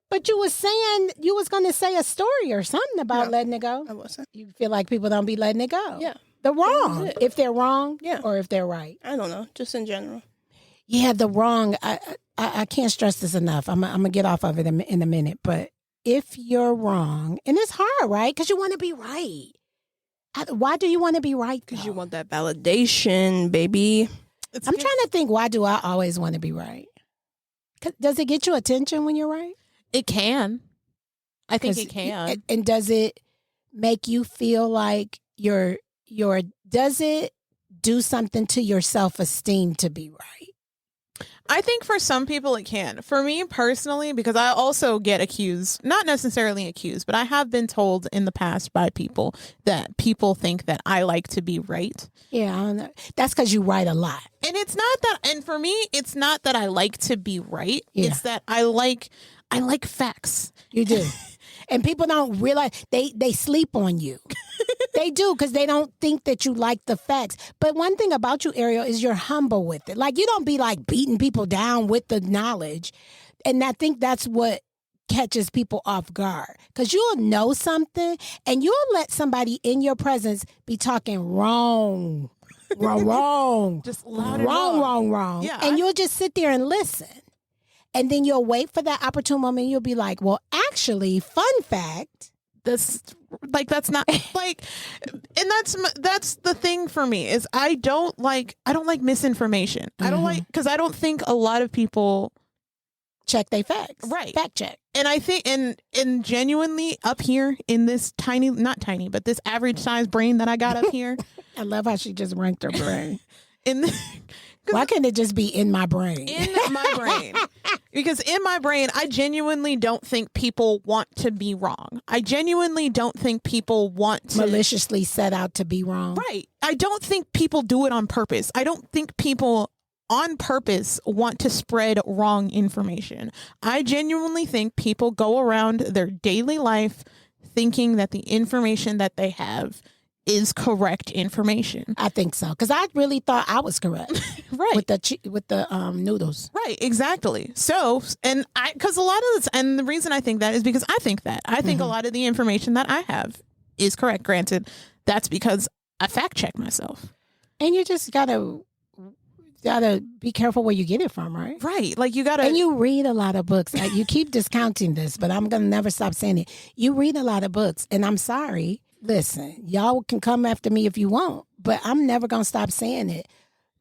But you was saying you was going to say a story or something about No. letting it go. I wasn't. You feel like people don't be letting it go. Yeah. The That was wrong. it. If they're wrong, Yeah. or if they're right. I don't know. Just in general. Yeah, the wrong. I can't stress this enough. I'm going to get off of it in a minute. But if you're wrong, and it's hard, right? Because you want to be right. Why do you want to be right? Because though? you want that validation, baby. I'm trying to think, why do I always want to be right? Does it get you attention when you're right? It can. I think 'Cause it can. And does it make you feel like does it do something to your self-esteem to be right? I think for some people it can. For me personally, because I also get accused, not necessarily accused, but I have been told in the past by people that people think that I like to be right. Yeah, I don't know. That's because you write a lot. And it's not that, and for me, it's not that I like to be right. Yeah. It's that I like facts. You do. And people don't realize they sleep on you. They do, because they don't think that you like the facts. But one thing about you, Ariel, is you're humble with it. Like, you don't be like beating people down with the knowledge. And I think that's what catches people off guard, because you'll know something and you'll let somebody in your presence be talking wrong. Just loud and wrong. Yeah, And you'll just sit there and listen. And then you'll wait for that opportune moment. You'll be like, well, actually, fun fact. That's not like, and that's the thing for me is I don't like misinformation. I don't like, because I don't think a lot of people Check they facts. Right. Fact check. And I think, and genuinely up here in this not tiny, but this average size brain that I got up here. I love how she just ranked her brain. Why Why can't it just be in my brain? in my brain? Because in my brain, I genuinely don't think people want to be wrong. I genuinely don't think people want to Maliciously set out to be wrong. Right. I don't think people do it on purpose. I don't think people on purpose want to spread wrong information. I genuinely think people go around their daily life thinking that the information that they have is correct information. I think so, because I really thought I was correct. Right. With the noodles. Right, exactly. So, because a lot of this, and the reason I think that is because I think that. I think a lot of the information that I have is correct. Granted, that's because I fact check myself. And you just gotta be careful where you get it from, right? Right. Like you gotta. And you read a lot of books. You keep discounting this, but I'm gonna never stop saying it. You read a lot of books, and I'm sorry. Listen, y'all can come after me if you want, but I'm never gonna stop saying it.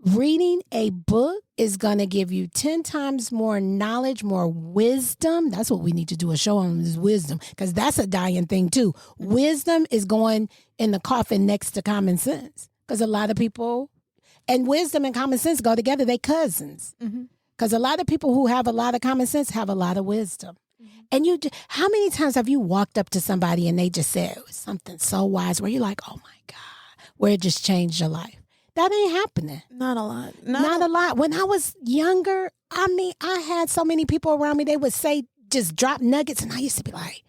Reading a book is going to give you 10 times more knowledge, more wisdom. That's what we need to do a show on, is wisdom, because that's a dying thing too. Wisdom is going in the coffin next to common sense, because a lot of people, and wisdom and common sense go together. They cousins, because a lot of people who have a lot of common sense have a lot of wisdom. And how many times have you walked up to somebody and they just said something so wise where you're like, oh my God, where it just changed your life? That ain't happening. Not a lot. Not a lot. When I was younger, I mean, I had so many people around me, they would say, just drop nuggets. And I used to be like,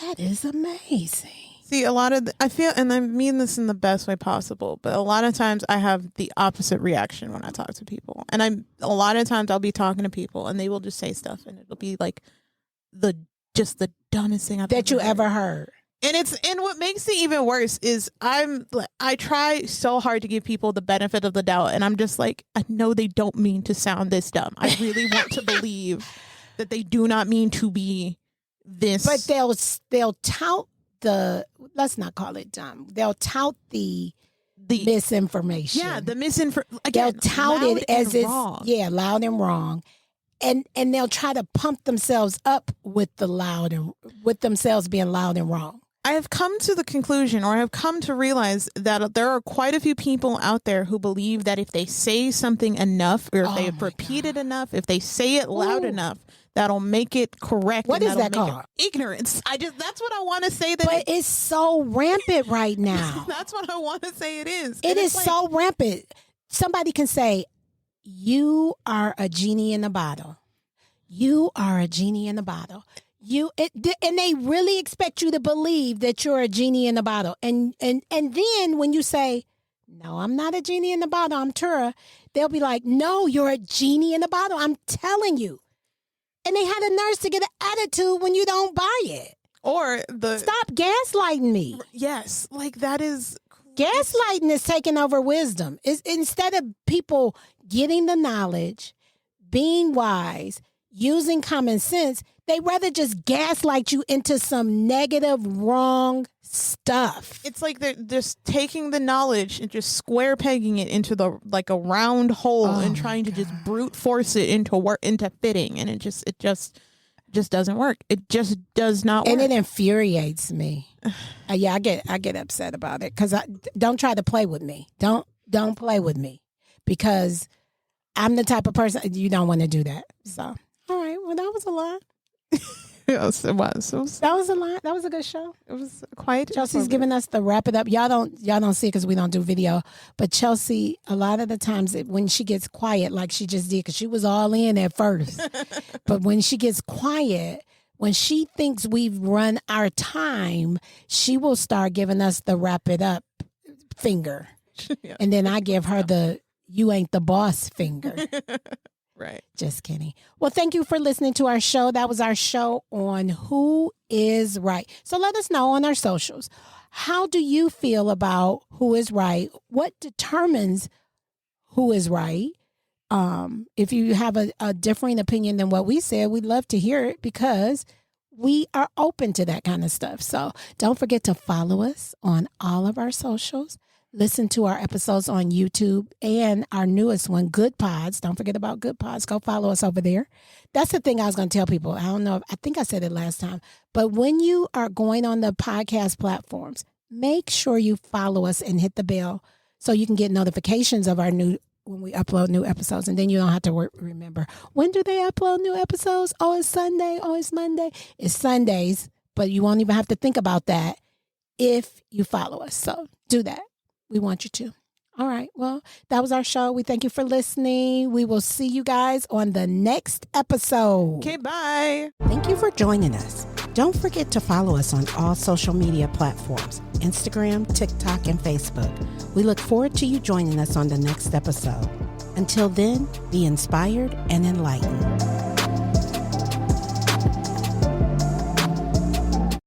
that is amazing. See, I feel, and I mean this in the best way possible, but a lot of times I have the opposite reaction when I talk to people. And a lot of times I'll be talking to people and they will just say stuff and it'll be like the dumbest thing that you ever heard. And what makes it even worse is I try so hard to give people the benefit of the doubt, and I'm just like, I know they don't mean to sound this dumb. I really want to believe that they do not mean to be this. But they'll tout let's not call it dumb. They'll tout the misinformation. Yeah, the misinformation. They'll tout it as it's wrong. Yeah, loud and wrong. And they'll try to pump themselves up with themselves being loud and wrong. I have come to the conclusion, or I have come to realize that there are quite a few people out there who believe that if they say something enough, or if they repeat it enough, if they say it loud enough, that'll make it correct. What is that called? Ignorance. That's what I want to say. But it's so rampant right now. That's what I want to say it is. It is so rampant. Somebody can say, you are a genie in a bottle. You are a genie in a bottle. And they really expect you to believe that you're a genie in a bottle. And then when you say, no, I'm not a genie in a bottle, I'm Turra, they'll be like, no, you're a genie in a bottle. I'm telling you. And they had a nurse to get an attitude when you don't buy it. Or stop gaslighting me. Yes, like that is gaslighting is taking over wisdom. Instead of people getting the knowledge, being wise, using common sense, they rather just gaslight you into some negative, wrong stuff. It's like they're just taking the knowledge and just square pegging it into a round hole and trying to just brute force it into fitting, and it just doesn't work. It just does not work. And it infuriates me. I get upset about it because don't try to play with me. Don't play with me, because I'm the type of person you don't want to do that. So, all right, well, that was a lot. Yes, it was. That was a lot. That was a good show. It was quite. Chelsi's giving us the wrap it up. Y'all don't see it because we don't do video. But Chelsi, a lot of the times when she gets quiet, like she just did, because she was all in at first. But when she gets quiet, when she thinks we've run our time, she will start giving us the wrap it up finger. Yeah. And then I give her the you ain't the boss finger. Right. Just kidding. Well, thank you for listening to our show. That was our show on who is right. So let us know on our socials. How do you feel about who is right? What determines who is right? If you have a differing opinion than what we said, we'd love to hear it, because we are open to that kind of stuff. So don't forget to follow us on all of our socials. Listen to our episodes on YouTube and our newest one, Good Pods. Don't forget about Good Pods. Go follow us over there. That's the thing I was going to tell people. I don't know. I think I said it last time. But when you are going on the podcast platforms, make sure you follow us and hit the bell so you can get notifications of when we upload new episodes. And then you don't have to remember, when do they upload new episodes? Oh, it's Sunday. Oh, it's Monday. It's Sundays. But you won't even have to think about that if you follow us. So do that. We want you to. All right. Well, that was our show. We thank you for listening. We will see you guys on the next episode. Okay, bye. Thank you for joining us. Don't forget to follow us on all social media platforms, Instagram, TikTok, and Facebook. We look forward to you joining us on the next episode. Until then, be inspired and enlightened.